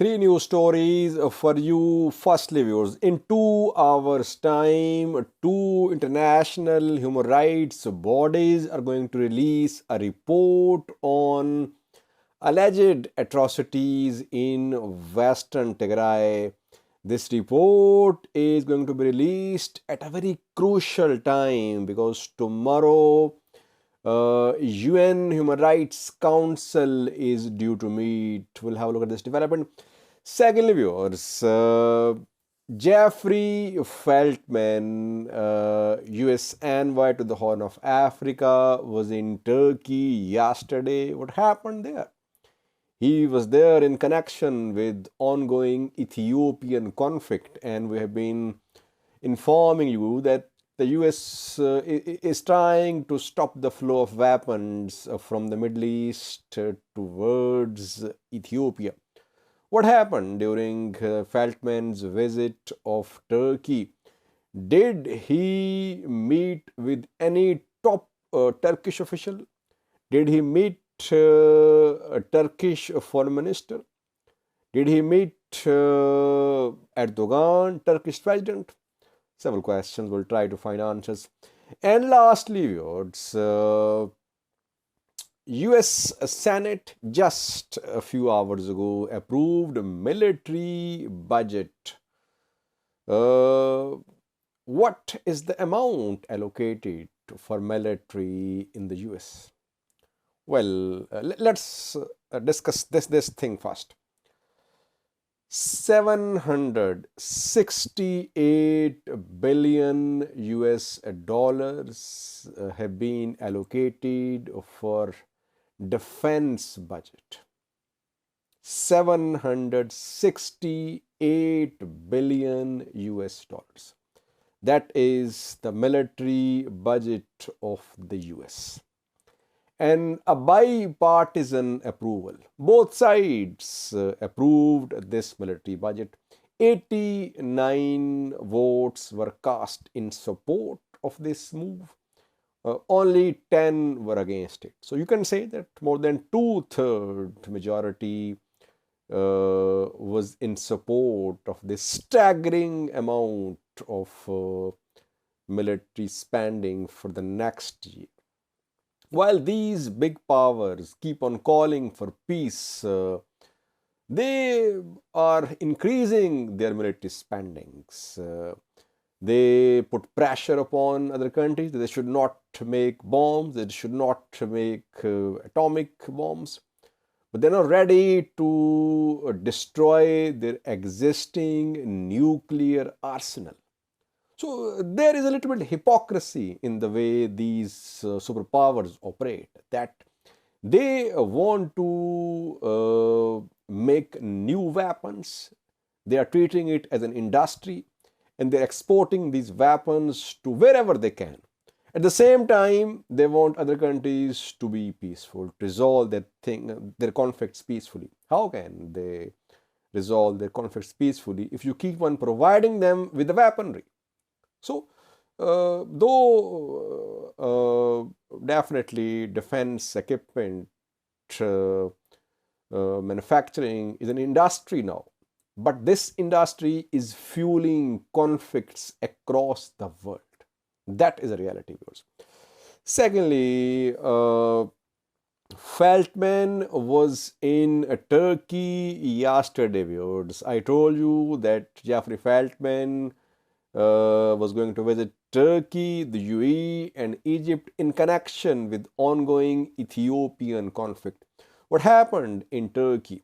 Three news stories for you. Firstly, viewers, in 2 hours' time, two international human rights bodies are going to release a report on alleged atrocities in Western Tigray. This report is going to be released at a very crucial time because tomorrow UN Human Rights Council is due to meet. We'll have a look at this development. Secondly, viewers, Jeffrey Feltman, US envoy to the Horn of Africa, was in Turkey yesterday. What happened there? He was there in connection with ongoing Ethiopian conflict, and we have been informing you that the US is trying to stop the flow of weapons from the Middle East towards Ethiopia. What happened during Feltman's visit of Turkey? Did he meet with any top Turkish official? Did he meet a Turkish foreign minister? Did he meet Erdogan, Turkish president? Several questions. We'll try to find answers. And lastly, viewers, US Senate just a few hours ago approved a military budget. What is the amount allocated for military in the US? Well, let's discuss this thing first. 768 billion US dollars have been allocated for defense budget. 768 billion US dollars. That is the military budget of the US. And a bipartisan approval. Both sides approved this military budget. 89 votes were cast in support of this move. Only 10 were against it. So you can say that more than two-thirds majority was in support of this staggering amount of military spending for the next year. While these big powers keep on calling for peace, they are increasing their military spendings. They put pressure upon other countries that they should not make bombs, they should not make atomic bombs, but they're not ready to destroy their existing nuclear arsenal. So there is a little bit of hypocrisy in the way these superpowers operate, that they want to make new weapons. They are treating it as an industry and they're exporting these weapons to wherever they can. At the same time, they want other countries to be peaceful, to resolve their conflicts peacefully. How can they resolve their conflicts peacefully if you keep on providing them with the weaponry? So, though definitely defense equipment manufacturing is an industry now, but this industry is fueling conflicts across the world. That is a reality, viewers. Secondly, Feltman was in Turkey yesterday, viewers. I told you that Jeffrey Feltman was going to visit Turkey, the UAE, and Egypt in connection with ongoing Ethiopian conflict. What happened in Turkey?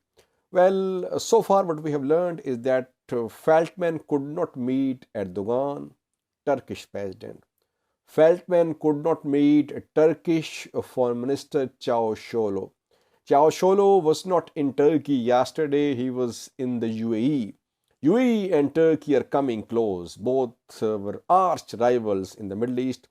Well, so far what we have learned is that Feltman could not meet Erdogan, Turkish president. Feltman could not meet Turkish Foreign Minister Çavuşoğlu. Çavuşoğlu was not in Turkey yesterday, he was in the UAE. UAE and Turkey are coming close. Both were arch rivals in the Middle East,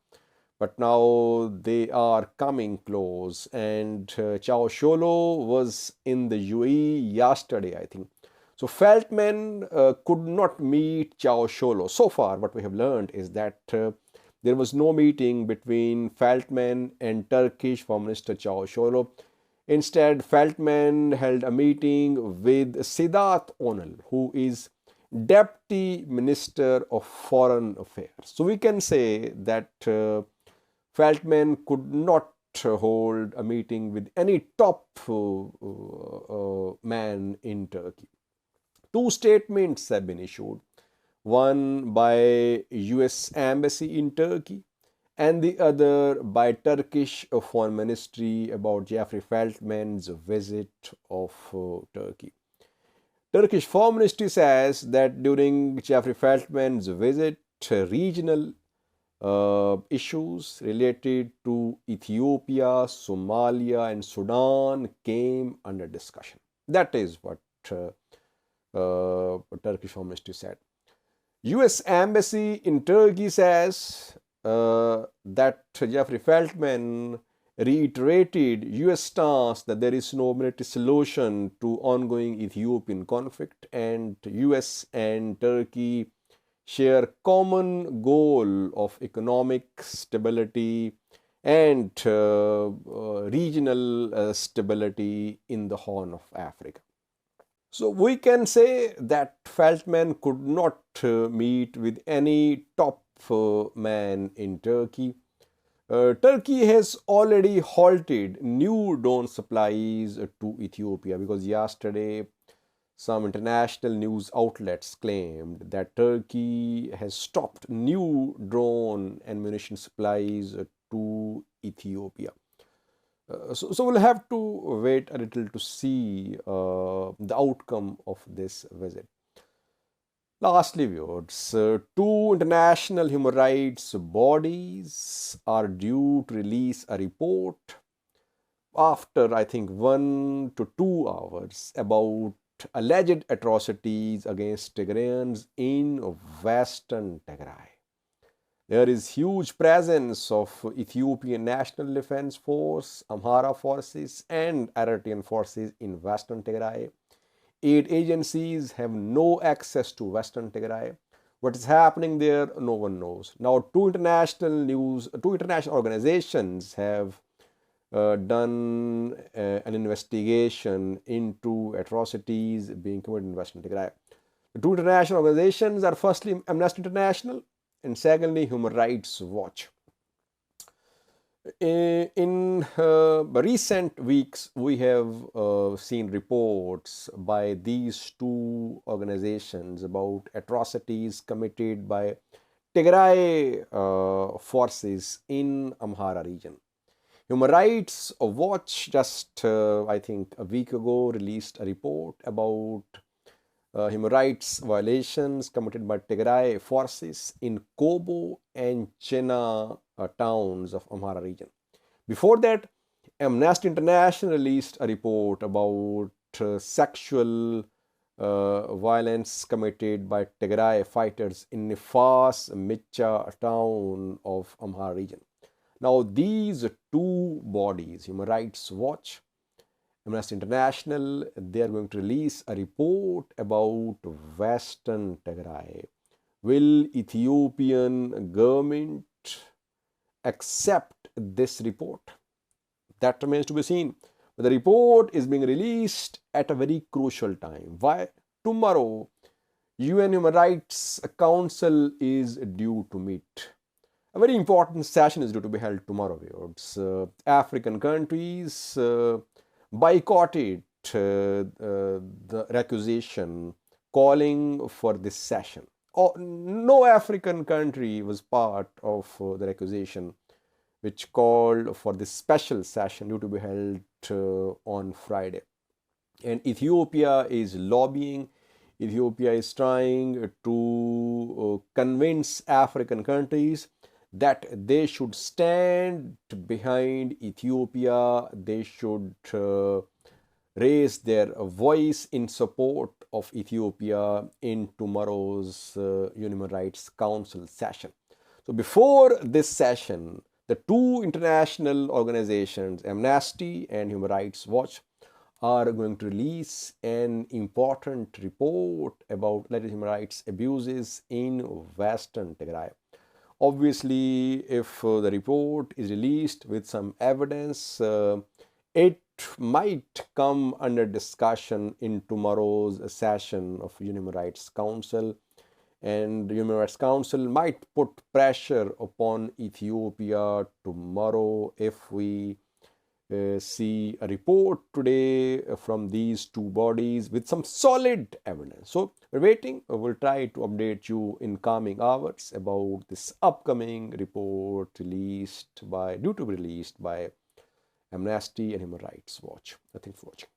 but now they are coming close. And Çavuşoğlu was in the UAE yesterday, I think. So Feltman could not meet Çavuşoğlu. So far, what we have learned is that there was no meeting between Feltman and Turkish Foreign Minister Çavuşoğlu. Instead, Feltman held a meeting with Siddharth Onal, who is Deputy Minister of Foreign Affairs. So we can say that Feltman could not hold a meeting with any top man in Turkey. Two statements have been issued, one by US Embassy in Turkey and the other by Turkish Foreign Ministry about Jeffrey Feltman's visit of Turkey. Turkish Foreign Ministry says that during Jeffrey Feltman's visit, regional issues related to Ethiopia, Somalia, and Sudan came under discussion. That is what Turkish Foreign Ministry said. US Embassy in Turkey says that Jeffrey Feltman reiterated US stance that there is no military solution to ongoing Ethiopian conflict, and US and Turkey share common goal of economic stability and regional stability in the Horn of Africa. So we can say that Feltman could not meet with any top man in Turkey. Turkey has already halted new drone supplies to Ethiopia because yesterday some international news outlets claimed that Turkey has stopped new drone and munition supplies to Ethiopia. So we'll have to wait a little to see the outcome of this visit. Lastly, viewers, two international human rights bodies are due to release a report after, I think, 1 to 2 hours about alleged atrocities against Tigrayans in Western Tigray. There is huge presence of Ethiopian National Defense Force, Amhara forces, and Eritrean forces in Western Tigray. Aid agencies have no access to Western Tigray. What is happening there, no one knows. Now, two international organizations have done an investigation into atrocities being committed in Western Tigray. The two international organizations are firstly Amnesty International and secondly Human Rights Watch. In recent weeks, we have seen reports by these two organizations about atrocities committed by Tigray forces in Amhara region. Human Rights Watch just, I think, a week ago released a report about human rights violations committed by Tigray forces in Kobo and Chena towns of Amhara region. Before that, Amnesty International released a report about sexual violence committed by Tigray fighters in Nifas Micha town of Amhara region. Now, these two bodies, Human Rights Watch, Amnesty International, they are going to release a report about Western Tigray. Will Ethiopian government accept this report? That remains to be seen. But the report is being released at a very crucial time. Why? Tomorrow, UN Human Rights Council is due to meet. A very important session is due to be held tomorrow. African countries boycotted the accusation calling for this session. No African country was part of the accusation which called for this special session due to be held on Friday. And Ethiopia is lobbying. Ethiopia is trying to convince African countries that they should stand behind Ethiopia. They should raise their voice in support of Ethiopia in tomorrow's Human Rights Council session. So before this session, the two international organizations, Amnesty and Human Rights Watch, are going to release an important report about alleged human rights abuses in Western Tigray. Obviously, if the report is released with some evidence, It might come under discussion in tomorrow's session of Human Rights Council, and Human Rights Council might put pressure upon Ethiopia tomorrow if we see a report today from these two bodies with some solid evidence. So we're waiting. We'll try to update you in coming hours about this upcoming report due to be released by Amnesty and Human Rights Watch. Thanks for watching.